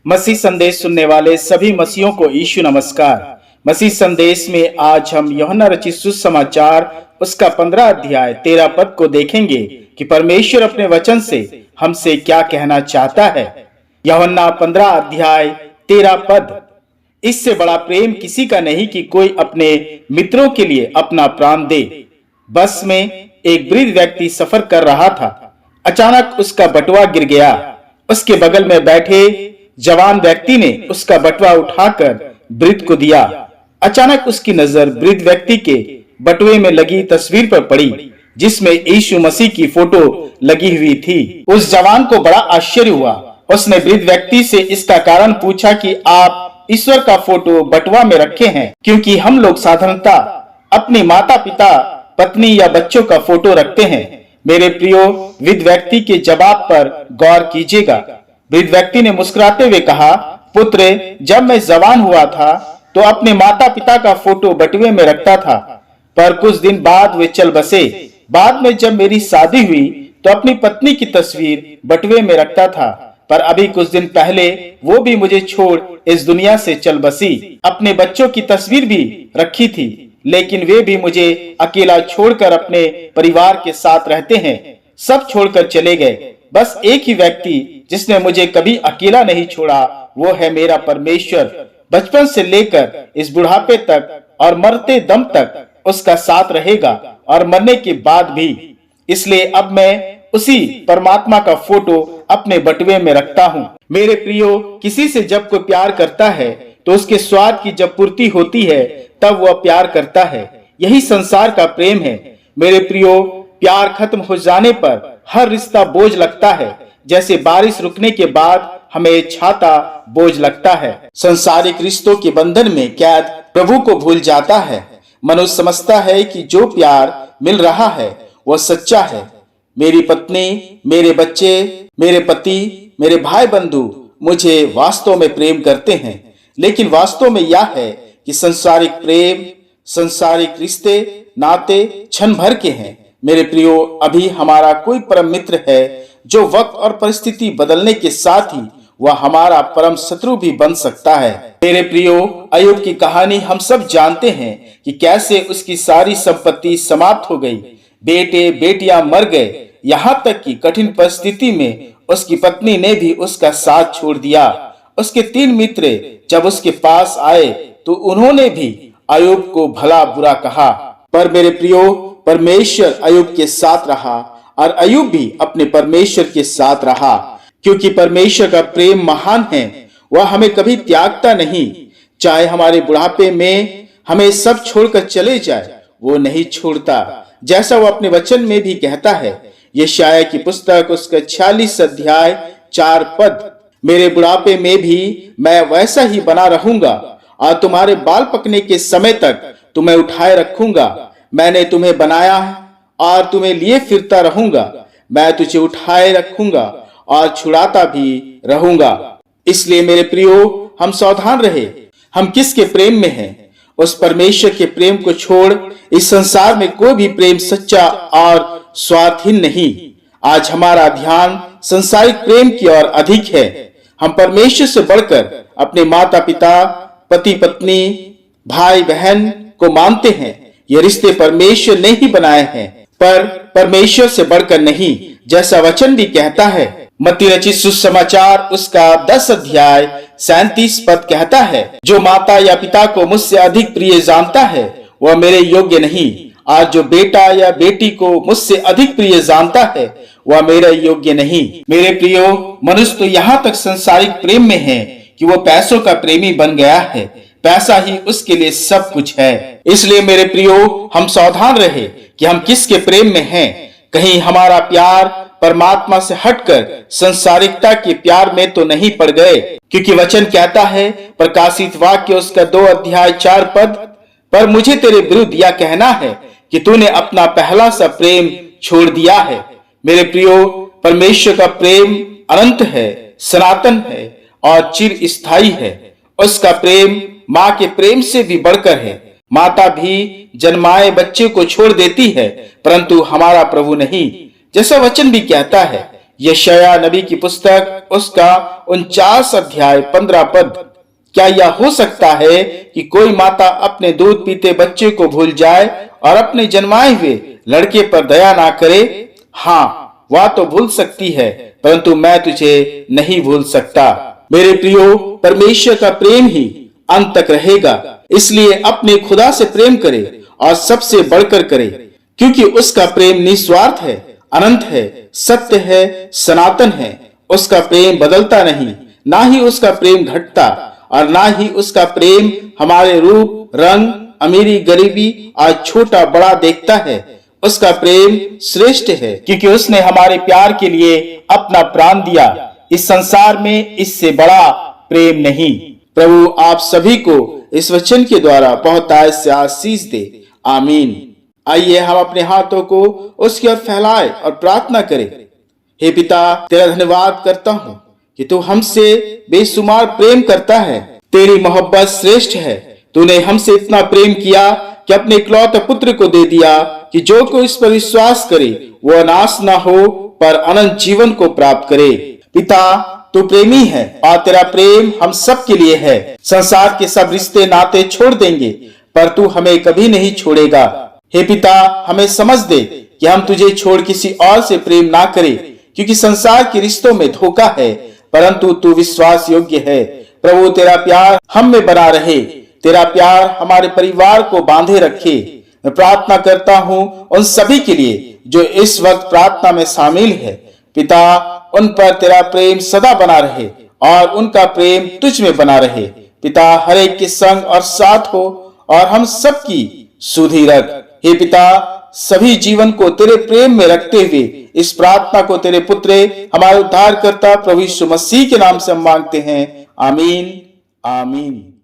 मसीह संदेश सुनने वाले सभी मसीहों को यीशु नमस्कार। मसीह संदेश में आज हम यूहन्ना रचित सुसमाचार उसका 15 अध्याय 13 पद को देखेंगे कि परमेश्वर अपने वचन से हमसे क्या कहना चाहता है। यूहन्ना 15 अध्याय 13 पद। इससे बड़ा प्रेम किसी का नहीं कि कोई अपने मित्रों के लिए अपना प्राण दे। बस में एक वृद्ध व्यक्ति सफर कर रहा था। अचानक उसका बटुआ गिर गया। उसके बगल में बैठे जवान व्यक्ति ने उसका बटुआ उठाकर वृद्ध को दिया। अचानक उसकी नजर वृद्ध व्यक्ति के बटुए में लगी तस्वीर पर पड़ी, जिसमें यीशु मसीह की फोटो लगी हुई थी। उस जवान को बड़ा आश्चर्य हुआ। उसने वृद्ध व्यक्ति से इसका कारण पूछा कि आप ईश्वर का फोटो बटुआ में रखे हैं, क्योंकि हम लोग साधारणतः अपनी माता पिता, पत्नी या बच्चों का फोटो रखते हैं। मेरे प्रियो, वृद्ध व्यक्ति के जवाब पर गौर कीजिएगा। वृद्ध व्यक्ति ने मुस्कुराते हुए कहा, पुत्र, जब मैं जवान हुआ था तो अपने माता पिता का फोटो बटुए में रखता था, पर कुछ दिन बाद वे चल बसे। बाद में जब मेरी शादी हुई तो अपनी पत्नी की तस्वीर बटुए में रखता था, पर अभी कुछ दिन पहले वो भी मुझे छोड़ इस दुनिया से चल बसी। अपने बच्चों की तस्वीर भी रखी थी, लेकिन वे भी मुझे अकेला छोड़कर अपने परिवार के साथ रहते हैं। सब छोड़कर चले गए। बस एक ही व्यक्ति जिसने मुझे कभी अकेला नहीं छोड़ा, वो है मेरा परमेश्वर। बचपन से लेकर इस बुढ़ापे तक और मरते दम तक उसका साथ रहेगा, और मरने के बाद भी। इसलिए अब मैं उसी परमात्मा का फोटो अपने बटुए में रखता हूँ। मेरे प्रियो, किसी से जब कोई प्यार करता है तो उसके स्वार्थ की जब पूर्ति होती है तब वह प्यार करता है। यही संसार का प्रेम है। मेरे प्रियो, प्यार खत्म हो जाने पर हर रिश्ता बोझ लगता है, जैसे बारिश रुकने के बाद हमें छाता बोझ लगता है। संसारिक रिश्तों के बंधन में कैद प्रभु को भूल जाता है। मनुष्य समझता है कि जो प्यार मिल रहा है वह सच्चा है। मेरी पत्नी, मेरे बच्चे, मेरे पति, मेरे भाई बंधु मुझे वास्तव में प्रेम करते हैं, लेकिन वास्तव में यह है कि संसारिक प्रेम, संसारिक रिश्ते, नाते क्षण भर के हैं। मेरे प्रियो, अभी हमारा कोई परम मित्र है जो वक्त और परिस्थिति बदलने के साथ ही वह हमारा परम शत्रु भी बन सकता है। मेरे प्रियो, अय्यूब की कहानी हम सब जानते हैं कि कैसे उसकी सारी संपत्ति समाप्त हो गई। बेटे बेटियां मर गए, यहाँ तक कि कठिन परिस्थिति में उसकी पत्नी ने भी उसका साथ छोड़ दिया। उसके 3 मित्र जब उसके पास आए तो उन्होंने भी अय्यूब को भला बुरा कहा, पर मेरे प्रियो, परमेश्वर अय्यूब के साथ रहा और अय्यूब भी अपने परमेश्वर के साथ रहा, क्योंकि परमेश्वर का प्रेम महान है। वह हमें कभी त्यागता नहीं। चाहे हमारे बुढ़ापे में हमें सब छोड़कर चले जाए, वो नहीं छोड़ता, जैसा वो अपने वचन में भी कहता है। यशायाह की पुस्तक उसका 46 अध्याय 4 पद। मेरे बुढ़ापे में भी मैं वैसा ही बना रहूंगा और तुम्हारे बाल पकने के समय तक तुम्हें उठाए रखूंगा। मैंने तुम्हें बनाया और तुम्हें लिए फिरता रहूंगा। मैं तुझे उठाए रखूंगा और छुड़ाता भी रहूंगा। इसलिए मेरे प्रियो, हम सावधान रहे। हम किसके प्रेम में हैं? उस परमेश्वर के प्रेम को छोड़ इस संसार में कोई भी प्रेम सच्चा और स्वार्थहीन नहीं। आज हमारा ध्यान संसारिक प्रेम की ओर अधिक है। हम परमेश्वर से बढ़कर अपने माता पिता, पति पत्नी, भाई बहन को मानते हैं। ये रिश्ते परमेश्वर ने ही बनाए हैं, पर परमेश्वर से बढ़कर नहीं, जैसा वचन भी कहता है। मत्ती रचित सुसमाचार उसका 10 अध्याय 37 पद कहता है, जो माता या पिता को मुझसे अधिक प्रिय जानता है वह मेरे योग्य नहीं, आज जो बेटा या बेटी को मुझसे अधिक प्रिय जानता है वह मेरा योग्य नहीं। मेरे प्रियो, मनुष्य तो यहाँ तक संसारिक प्रेम में है कि वो पैसों का प्रेमी बन गया है। पैसा ही उसके लिए सब कुछ है। इसलिए मेरे प्रियो, हम सावधान रहे कि हम किसके प्रेम में हैं। कहीं हमारा प्यार परमात्मा से हटकर संसारिकता के प्यार में तो नहीं पड़ गए, क्योंकि वचन कहता है, प्रकाशित वाक्य उसका 2 अध्याय 4 पद, पर मुझे तेरे विरुद्ध यह कहना है कि तूने अपना पहला सा प्रेम छोड़ दिया है। मेरे प्रियो, परमेश्वर का प्रेम अनंत है, सनातन है और चिर स्थायी है। उसका प्रेम माँ के प्रेम से भी बढ़कर है। माता भी जन्माए बच्चे को छोड़ देती है, परंतु हमारा प्रभु नहीं। जैसा वचन भी कहता है, यशायाह नबी की पुस्तक उसका 49 अध्याय 15 पद। क्या यह हो सकता है कि कोई माता अपने दूध पीते बच्चे को भूल जाए और अपने जन्माए हुए लड़के पर दया ना करे? हाँ, वह तो भूल सकती है, परंतु मैं तुझे नहीं भूल सकता। मेरे प्रियो, परमेश्वर का प्रेम ही अंत तक रहेगा, इसलिए अपने खुदा से प्रेम करे और सबसे बढ़कर करे, क्योंकि उसका प्रेम निस्वार्थ है, अनंत है, सत्य है, सनातन है। उसका प्रेम बदलता नहीं, ना ही उसका प्रेम घटता, और ना ही उसका प्रेम हमारे रूप, रंग, अमीरी, गरीबी और छोटा बड़ा देखता है। उसका प्रेम श्रेष्ठ है, क्योंकि उसने हमारे प्यार के लिए अपना प्राण दिया। इस संसार में इससे बड़ा प्रेम नहीं। प्रभु आप सभी को इस वचन के द्वारा बहुतायत से आशीष दे। आमीन। आइए हम अपने हाथों को उसकी ओर फैलाए और प्रार्थना करें। हे पिता, तेरा धन्यवाद करता हूँ कि तू हमसे बेशुमार प्रेम करता है। तेरी मोहब्बत श्रेष्ठ है। तूने हमसे इतना प्रेम किया कि अपने इकलौते पुत्र को दे दिया, कि जो कोई इस पर विश्वास करे वो नाश ना हो पर अनंत जीवन को प्राप्त करे। पिता, तू प्रेमी है और तेरा प्रेम हम सब के लिए है। संसार के सब रिश्ते नाते छोड़ देंगे, पर तू हमें कभी नहीं छोड़ेगा। हे पिता, हमें समझ दे कि हम तुझे छोड़ किसी और से प्रेम ना करें, क्योंकि संसार के रिश्तों में धोखा है, परंतु तू विश्वास योग्य है। प्रभु, तेरा प्यार हम में बना रहे, तेरा प्यार हमारे परिवार को बांधे रखे। मैं प्रार्थना करता हूँ उन सभी के लिए जो इस वक्त प्रार्थना में शामिल है। पिता, उन पर तेरा प्रेम सदा बना रहे और उनका प्रेम तुझ में बना रहे। पिता, हर एक के संग और साथ हो और हम सबकी सुधि रख। हे पिता, सभी जीवन को तेरे प्रेम में रखते हुए इस प्रार्थना को तेरे पुत्र हमारे उद्धारकर्ता प्रभु यीशु मसीह के नाम से हम मांगते हैं। आमीन, आमीन।